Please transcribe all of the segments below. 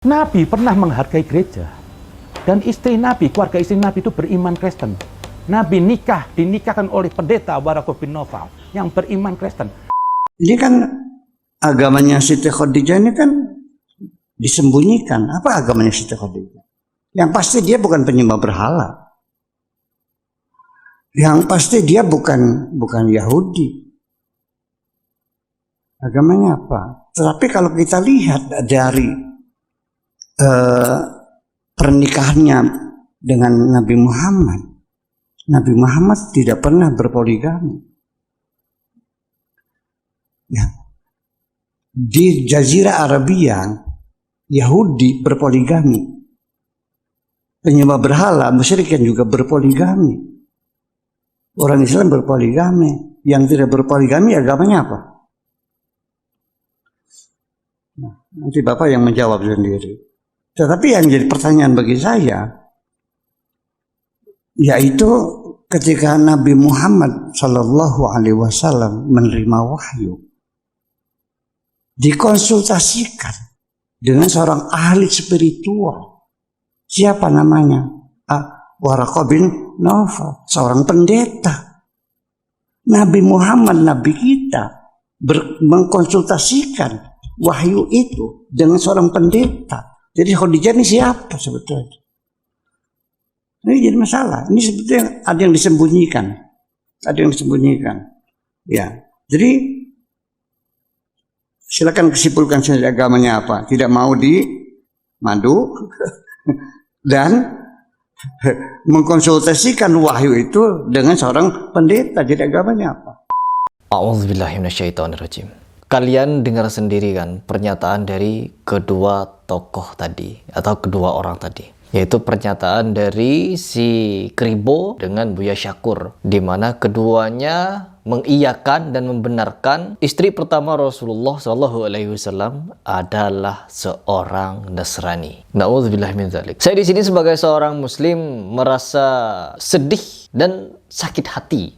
Nabi pernah menghargai gereja. Dan istri Nabi, keluarga istri Nabi itu beriman Kristen. Nabi dinikahkan oleh pendeta Waraqah bin Nawfal yang beriman Kristen. Ini kan agamanya Siti Khadijah ini kan disembunyikan. Apa agamanya Siti Khadijah? Yang pasti dia bukan penyembah berhala. Yang pasti dia bukan Yahudi. Agamanya apa? Tetapi kalau kita lihat dari pernikahannya dengan Nabi Muhammad tidak pernah berpoligami. Ya. Di Jazirah Arabia, Yahudi berpoligami. Penyembah berhala, musyrik juga berpoligami. Orang Islam berpoligami. Yang tidak berpoligami agamanya apa? Nah, nanti Bapak yang menjawab sendiri. Tetapi yang jadi pertanyaan bagi saya, yaitu ketika Nabi Muhammad Shallallahu Alaihi Wasallam menerima wahyu, dikonsultasikan dengan seorang ahli spiritual. Siapa namanya? Waraqah bin Nawfal, seorang pendeta. Nabi Muhammad, Nabi kita, mengkonsultasikan wahyu itu dengan seorang pendeta. Jadi Khadijah ini siapa sebetulnya? Ini jadi masalah. Ini sebetulnya ada yang disembunyikan. Ya. Jadi silakan kesimpulkan saja agamanya apa. Tidak mau dimadu dan mengkonsultasikan wahyu itu dengan seorang pendeta. Jadi agamanya apa? A'udzubillahi minasyaitonirrajim. Kalian dengar sendiri kan pernyataan dari kedua tokoh tadi atau kedua orang tadi, yaitu pernyataan dari si Kribo dengan Buya Syakur, di mana keduanya mengiyakan dan membenarkan istri pertama Rasulullah Shallallahu Alaihi Wasallam adalah seorang Nasrani. Nauzubillah min dzalik. Saya di sini sebagai seorang Muslim merasa sedih dan sakit hati.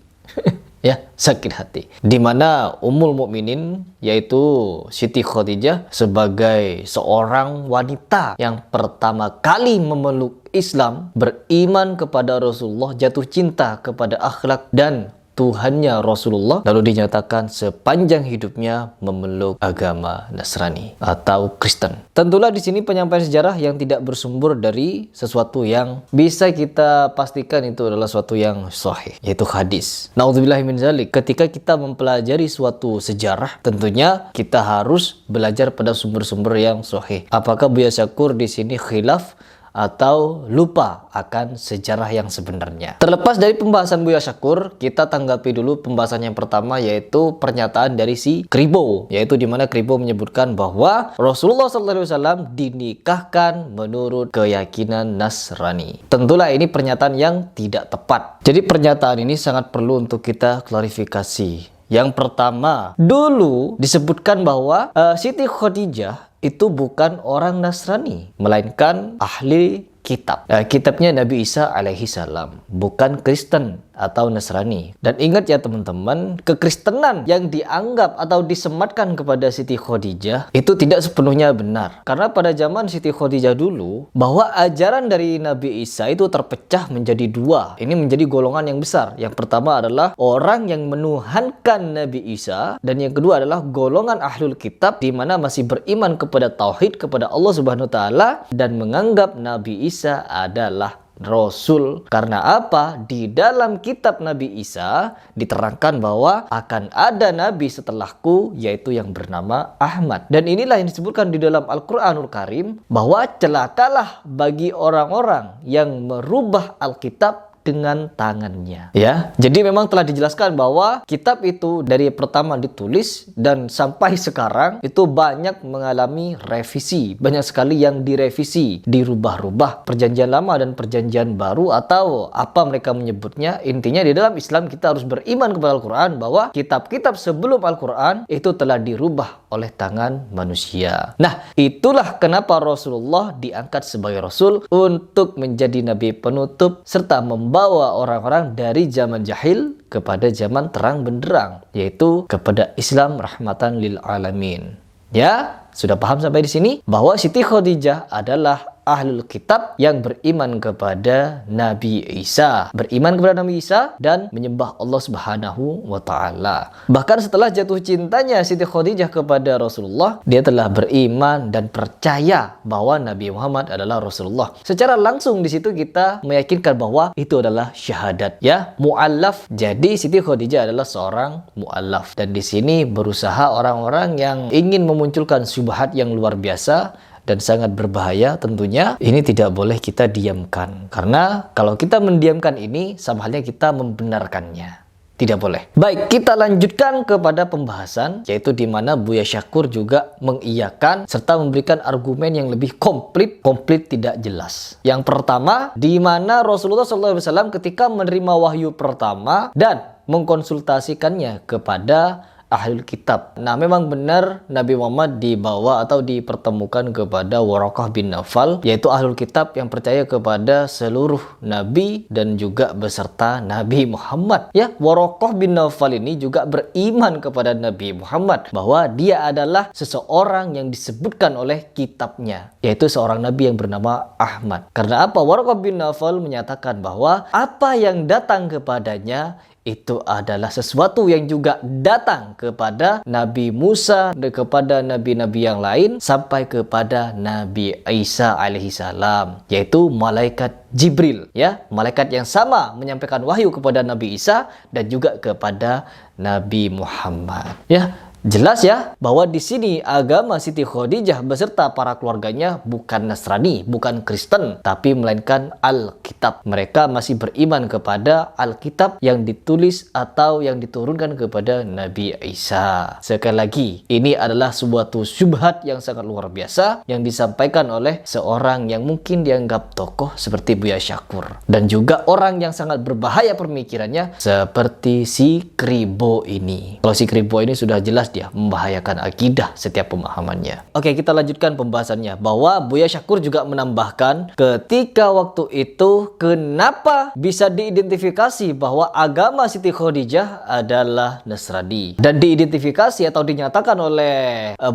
Ya, sakit hati. Di mana Ummul Mukminin yaitu Siti Khadijah sebagai seorang wanita yang pertama kali memeluk Islam, beriman kepada Rasulullah, jatuh cinta kepada akhlak dan Tuhannya Rasulullah, lalu dinyatakan sepanjang hidupnya memeluk agama Nasrani atau Kristen. Tentulah di sini penyampaian sejarah yang tidak bersumber dari sesuatu yang bisa kita pastikan itu adalah sesuatu yang sahih, yaitu hadis. Nauzubillahi min dzalik. Ketika kita mempelajari suatu sejarah, tentunya kita harus belajar pada sumber-sumber yang sahih. Apakah Buya Syakur di sini khilaf atau lupa akan sejarah yang sebenarnya? Terlepas dari pembahasan Buya Syakur, kita tanggapi dulu pembahasan yang pertama, yaitu pernyataan dari si Kribo, yaitu dimana Kribo menyebutkan bahwa Rasulullah SAW dinikahkan menurut keyakinan Nasrani. Tentulah ini pernyataan yang tidak tepat. Jadi pernyataan ini sangat perlu untuk kita klarifikasi. Yang pertama, dulu disebutkan bahwa Siti Khadijah itu bukan orang Nasrani, melainkan ahli kitab. Kitabnya Nabi Isa alaihi salam, bukan Kristen atau Nasrani. Dan ingat ya teman-teman, kekristenan yang dianggap atau disematkan kepada Siti Khadijah itu tidak sepenuhnya benar. Karena pada zaman Siti Khadijah dulu, bahwa ajaran dari Nabi Isa itu terpecah menjadi dua. Ini menjadi golongan yang besar. Yang pertama adalah orang yang menuhankan Nabi Isa, dan yang kedua adalah golongan ahlul kitab, di mana masih beriman kepada tauhid, kepada Allah Subhanahu wa taala, dan menganggap Nabi Isa adalah Rasul. Karena apa? Di dalam kitab Nabi Isa diterangkan bahwa akan ada nabi setelahku, yaitu yang bernama Ahmad. Dan inilah yang disebutkan di dalam Al-Quranul Karim, bahwa celakalah bagi orang-orang yang merubah Alkitab dengan tangannya. Ya, jadi memang telah dijelaskan bahwa kitab itu dari pertama ditulis dan sampai sekarang itu banyak mengalami revisi, banyak sekali yang direvisi, dirubah-rubah, perjanjian lama dan perjanjian baru atau apa mereka menyebutnya. Intinya di dalam Islam kita harus beriman kepada Al-Quran, bahwa kitab-kitab sebelum Al-Quran itu telah dirubah oleh tangan manusia. Nah, itulah kenapa Rasulullah diangkat sebagai Rasul untuk menjadi nabi penutup serta membawa orang-orang dari zaman jahil kepada zaman terang benderang, yaitu kepada Islam rahmatan lil alamin. Ya, sudah paham sampai di sini bahwa Siti Khadijah adalah ahlul kitab yang beriman kepada Nabi Isa, beriman kepada Nabi Isa dan menyembah Allah Subhanahu wa taala. Bahkan setelah jatuh cintanya Siti Khadijah kepada Rasulullah, dia telah beriman dan percaya bahwa Nabi Muhammad adalah Rasulullah. Secara langsung di situ kita meyakinkan bahwa itu adalah syahadat, ya, muallaf. Jadi Siti Khadijah adalah seorang muallaf, dan di sini berusaha orang-orang yang ingin memunculkan syubhat yang luar biasa dan sangat berbahaya. Tentunya ini tidak boleh kita diamkan, karena kalau kita mendiamkan ini sama halnya kita membenarkannya. Tidak boleh. Baik, kita lanjutkan kepada pembahasan, yaitu di mana Buya Syakur juga mengiyakan serta memberikan argumen yang lebih komplit tidak jelas. Yang pertama, di mana Rasulullah SAW ketika menerima wahyu pertama dan mengkonsultasikannya kepada ahlul kitab. Nah, memang benar Nabi Muhammad dibawa atau dipertemukan kepada Waraqah bin Nawfal, yaitu ahlul kitab yang percaya kepada seluruh nabi dan juga beserta Nabi Muhammad. Ya, Waraqah bin Nawfal ini juga beriman kepada Nabi Muhammad bahwa dia adalah seseorang yang disebutkan oleh kitabnya, yaitu seorang nabi yang bernama Ahmad. Karena apa? Waraqah bin Nawfal menyatakan bahwa apa yang datang kepadanya itu adalah sesuatu yang juga datang kepada Nabi Musa dan kepada nabi-nabi yang lain sampai kepada Nabi Isa alaihissalam, yaitu malaikat Jibril, ya, malaikat yang sama menyampaikan wahyu kepada Nabi Isa dan juga kepada Nabi Muhammad. Ya, jelas ya bahwa di sini agama Siti Khadijah beserta para keluarganya bukan Nasrani, bukan Kristen, tapi melainkan Alkitab. Mereka masih beriman kepada Alkitab yang ditulis atau yang diturunkan kepada Nabi Isa. Sekali lagi, ini adalah suatu syubhat yang sangat luar biasa yang disampaikan oleh seorang yang mungkin dianggap tokoh seperti Buya Syakur, dan juga orang yang sangat berbahaya pemikirannya seperti si Kribo ini. Kalau si Kribo ini sudah jelas dia membahayakan akidah setiap pemahamannya. Oke, kita lanjutkan pembahasannya, bahwa Buya Syakur juga menambahkan ketika waktu itu kenapa bisa diidentifikasi bahwa agama Siti Khadijah adalah Nasrani, dan diidentifikasi atau dinyatakan oleh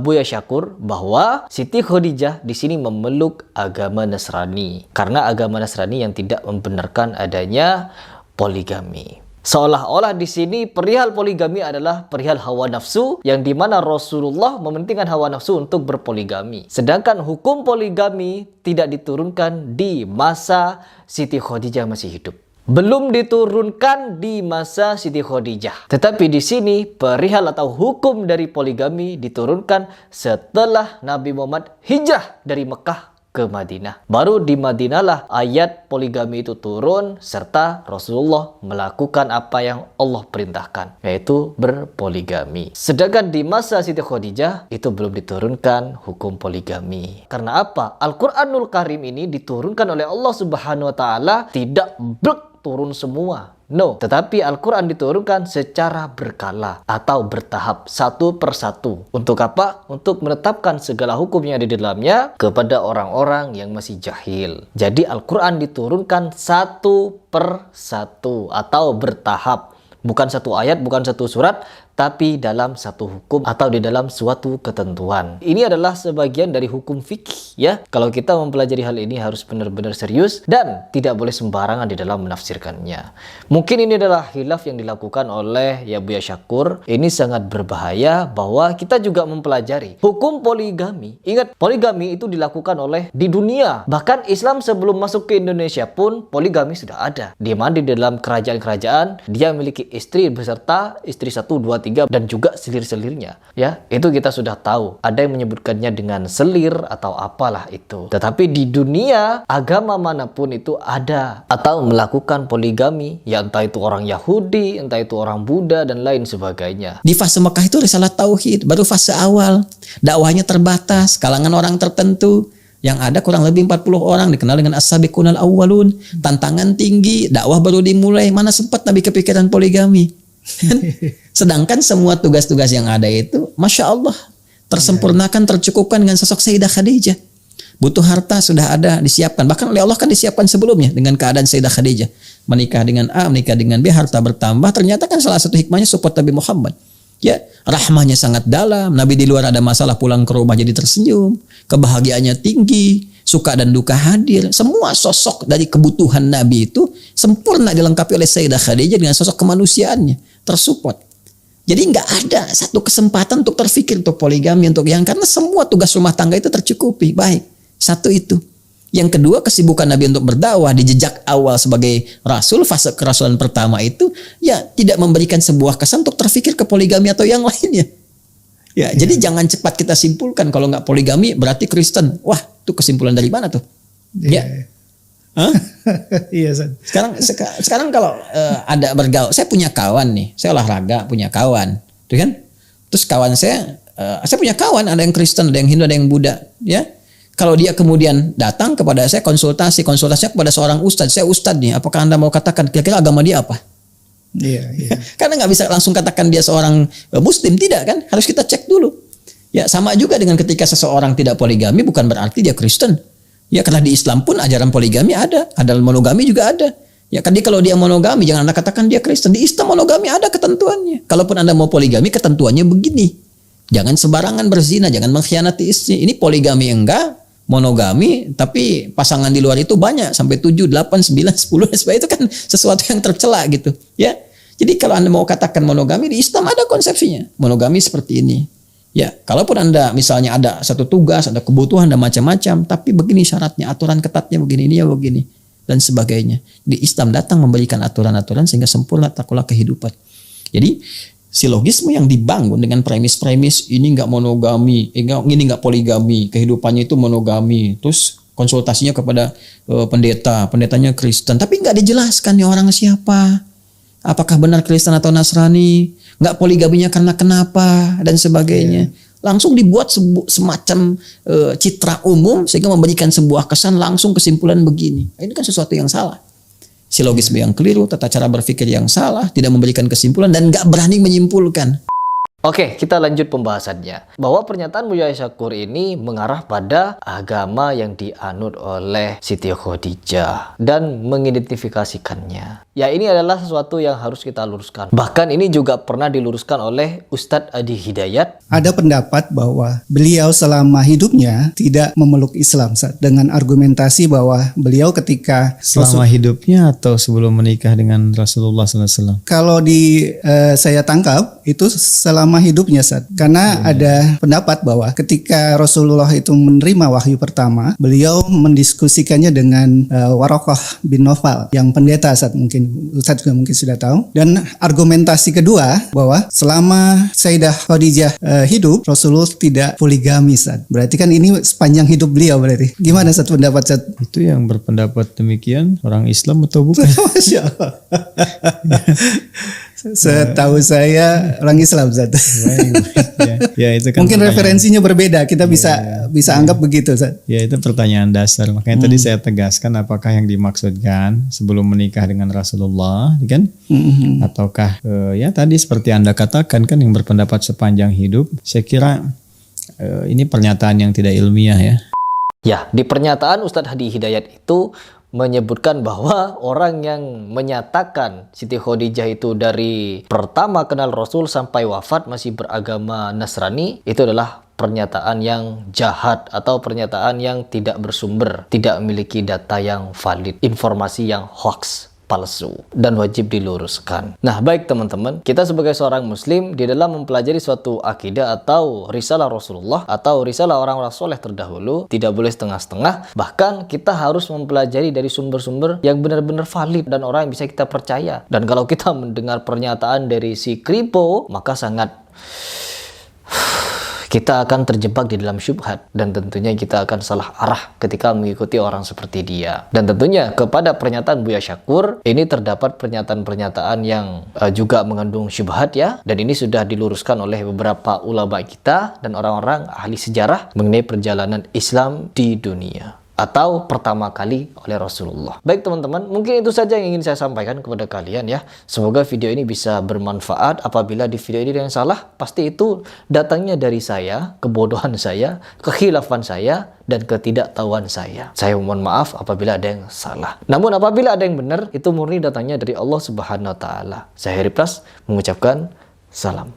Buya Syakur bahwa Siti Khadijah di sini memeluk agama Nasrani karena agama Nasrani yang tidak membenarkan adanya poligami. Seolah-olah di sini perihal poligami adalah perihal hawa nafsu, yang dimana Rasulullah mementingkan hawa nafsu untuk berpoligami. Sedangkan hukum poligami tidak diturunkan di masa Siti Khadijah masih hidup. Belum diturunkan di masa Siti Khadijah. Tetapi di sini perihal atau hukum dari poligami diturunkan setelah Nabi Muhammad hijrah dari Mekah ke Madinah. Baru di Madinah lah ayat poligami itu turun serta Rasulullah melakukan apa yang Allah perintahkan, yaitu berpoligami. Sedangkan di masa Siti Khadijah itu belum diturunkan hukum poligami. Karena apa? Al-Quranul Karim ini diturunkan oleh Allah Subhanahu wa taala tidak turun semua. No, tetapi Al-Quran diturunkan secara berkala atau bertahap, satu persatu. Untuk apa? Untuk menetapkan segala hukum yang ada di dalamnya kepada orang-orang yang masih jahil. Jadi Al-Quran diturunkan satu persatu atau bertahap. Bukan satu ayat, bukan satu surat, tapi dalam satu hukum atau di dalam suatu ketentuan. Ini adalah sebagian dari hukum fikih, ya. Kalau kita mempelajari hal ini harus benar-benar serius dan tidak boleh sembarangan di dalam menafsirkannya. Mungkin ini adalah khilaf yang dilakukan oleh Buya Syakur. Ini sangat berbahaya bahwa kita juga mempelajari hukum poligami. Ingat, poligami itu dilakukan oleh di dunia. Bahkan Islam sebelum masuk ke Indonesia pun poligami sudah ada. Di mana di dalam kerajaan-kerajaan dia memiliki istri beserta istri 1, 2, 3 dan juga selir-selirnya, ya. Itu kita sudah tahu. Ada yang menyebutkannya dengan selir atau apalah itu. Tetapi di dunia agama manapun itu ada atau melakukan poligami, ya entah itu orang Yahudi, entah itu orang Buddha dan lain sebagainya. Di fase Mekah itu risalah tauhid, baru fase awal. Dakwahnya terbatas, kalangan orang tertentu. Yang ada kurang lebih 40 orang, dikenal dengan as-sabiqunal awwalun. Tantangan tinggi, dakwah baru dimulai, mana sempat Nabi kepikiran poligami. Sedangkan semua tugas-tugas yang ada itu, Masya Allah, tersempurnakan, tercukupkan dengan sosok Sayyidah Khadijah. Butuh harta sudah ada, disiapkan. Bahkan oleh Allah kan disiapkan sebelumnya dengan keadaan Sayyidah Khadijah. Menikah dengan A, menikah dengan B, harta bertambah. Ternyata kan salah satu hikmahnya support Nabi Muhammad. Ya, rahmahnya sangat dalam. Nabi di luar ada masalah pulang ke rumah jadi tersenyum. Kebahagiaannya tinggi. Suka dan duka hadir. Semua sosok dari kebutuhan Nabi itu sempurna dilengkapi oleh Sayyidah Khadijah dengan sosok kemanusiaannya. Tersupport. Jadi nggak ada satu kesempatan untuk terfikir untuk poligami untuk yang karena semua tugas rumah tangga itu tercukupi. Baik. Satu itu. Yang kedua, kesibukan Nabi untuk berdakwah di jejak awal sebagai Rasul, fase kerasulan pertama itu, ya tidak memberikan sebuah kesan untuk terfikir ke poligami atau yang lainnya. Ya, jadi jangan cepat kita simpulkan kalau nggak poligami berarti Kristen. Wah, itu kesimpulan dari mana tuh? Ya. Hah? Iya, Ustaz. Sekarang kalau ada bergaul, saya punya kawan nih, saya olahraga punya kawan, tuh kan? Terus kawan saya punya kawan, ada yang Kristen, ada yang Hindu, ada yang Buddha, ya. Kalau dia kemudian datang kepada saya konsultasinya kepada seorang ustadz, saya ustadz nih, apakah Anda mau katakan kira-kira agama dia apa? Iya. Karena nggak bisa langsung katakan dia seorang Muslim, tidak kan? Harus kita cek dulu. Ya sama juga dengan ketika seseorang tidak poligami bukan berarti dia Kristen. Ya karena di Islam pun ajaran poligami ada monogami juga ada. Ya kan kalau dia monogami jangan Anda katakan dia Kristen. Di Islam monogami ada ketentuannya. Kalaupun Anda mau poligami ketentuannya begini. Jangan sembarangan berzina, jangan mengkhianati istri. Ini poligami enggak, monogami, tapi pasangan di luar itu banyak sampai 7, 8, 9, 10 sebab itu kan sesuatu yang tercela gitu ya. Jadi kalau Anda mau katakan monogami di Islam ada konsepsinya. Monogami seperti ini. Ya, kalaupun Anda misalnya ada satu tugas, ada kebutuhan dan macam-macam, tapi begini syaratnya, aturan ketatnya begini, ini ya begini dan sebagainya. Di Islam datang memberikan aturan-aturan sehingga sempurna tata kehidupan. Jadi silogisme yang dibangun dengan premis-premis ini nggak monogami, ini nggak poligami, kehidupannya itu monogami, terus konsultasinya kepada pendetanya Kristen, tapi nggak dijelaskan nih orang siapa, apakah benar Kristen atau Nasrani, nggak poligaminya karena kenapa dan sebagainya. Langsung dibuat semacam citra umum sehingga memberikan sebuah kesan langsung kesimpulan begini. Ini kan sesuatu yang salah. Silogisme yang keliru, tata cara berpikir yang salah, tidak memberikan kesimpulan dan nggak berani menyimpulkan. Oke, kita lanjut pembahasannya. Bahwa pernyataan Buya Syakur ini mengarah pada agama yang dianut oleh Siti Khadijah dan mengidentifikasikannya. Ya, ini adalah sesuatu yang harus kita luruskan. Bahkan ini juga pernah diluruskan oleh Ustadz Adi Hidayat. Ada pendapat bahwa beliau selama hidupnya tidak memeluk Islam, Ustaz, dengan argumentasi bahwa beliau ketika Selama hidupnya atau sebelum menikah dengan Rasulullah SAW? Kalau saya tangkap itu selama hidupnya, Ustaz. Karena ada pendapat bahwa ketika Rasulullah itu menerima wahyu pertama, beliau mendiskusikannya dengan Waraqah bin Nawfal yang pendeta, Ustaz, mungkin Ustaz juga mungkin sudah tahu. Dan argumentasi kedua bahwa selama Sayyidah Khadijah hidup, Rasulullah tidak poligami, Ustaz. Berarti kan ini sepanjang hidup beliau berarti. Gimana Ustaz pendapat Ustaz? Itu yang berpendapat demikian orang Islam atau bukan? Masya Allah. Setahu saya orang Islam, Ustaz. Ya, itu kan mungkin referensinya berbeda, kita bisa anggap begitu, Ustaz. Ya, itu pertanyaan dasar. Makanya tadi saya tegaskan apakah yang dimaksudkan sebelum menikah dengan Rasulullah, kan? Ataukah ya tadi seperti Anda katakan kan yang berpendapat sepanjang hidup. Saya kira ini pernyataan yang tidak ilmiah ya. Ya, di pernyataan Ustadz Adi Hidayat itu menyebutkan bahwa orang yang menyatakan Siti Khadijah itu dari pertama kenal Rasul sampai wafat masih beragama Nasrani, itu adalah pernyataan yang jahat atau pernyataan yang tidak bersumber, tidak memiliki data yang valid, informasi yang hoax, palsu, dan wajib diluruskan. Nah, baik teman-teman, kita sebagai seorang muslim di dalam mempelajari suatu akidah atau risalah Rasulullah atau risalah orang-orang soleh terdahulu tidak boleh setengah-setengah, bahkan kita harus mempelajari dari sumber-sumber yang benar-benar valid dan orang yang bisa kita percaya. Dan kalau kita mendengar pernyataan dari si Kripo, maka sangat kita akan terjebak di dalam syubhat dan tentunya kita akan salah arah ketika mengikuti orang seperti dia. Dan tentunya kepada pernyataan Buya Syakur ini terdapat pernyataan-pernyataan yang juga mengandung syubhat ya, dan ini sudah diluruskan oleh beberapa ulama kita dan orang-orang ahli sejarah mengenai perjalanan Islam di dunia atau pertama kali oleh Rasulullah. Baik teman-teman, mungkin itu saja yang ingin saya sampaikan kepada kalian ya. Semoga video ini bisa bermanfaat. Apabila di video ini ada yang salah, pasti itu datangnya dari saya, kebodohan saya, kekhilafan saya, dan ketidaktahuan saya. Saya mohon maaf apabila ada yang salah. Namun apabila ada yang benar, itu murni datangnya dari Allah Subhanahu wa taala. Saya Heri Pras mengucapkan salam.